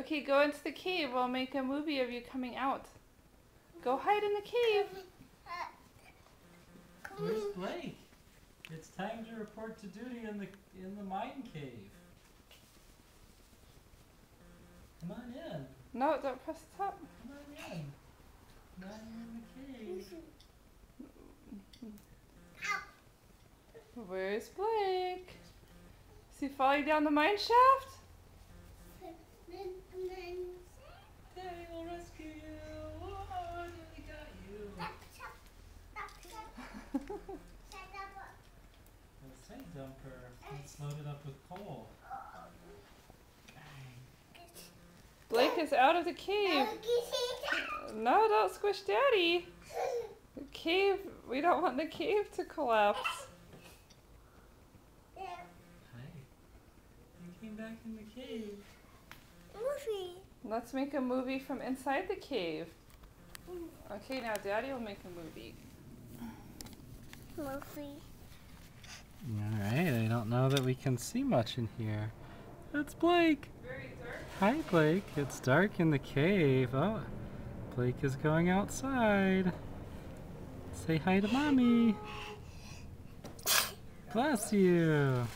Okay, go into the cave. We'll make a movie of you coming out. Go hide in the cave. Where's Blake? It's time to report to duty in the mine cave. Come on in. No, don't press the top. Come on in. Now you're in the cave. Where's Blake? Is he falling down the mine shaft? Daddy will rescue you. Oh, Daddy got you. The sand dumper. It's loaded up with coal. Blake is out of the cave. No, don't squish Daddy. The cave, we don't want the cave to collapse. Hi. You came back in the cave. Let's make a movie from inside the cave. Okay, now Daddy will make a movie. Alright, I don't know that we can see much in here. That's Blake. Very dark. Hi, Blake. It's dark in the cave. Oh, Blake is going outside. Say hi to Mommy. Bless you.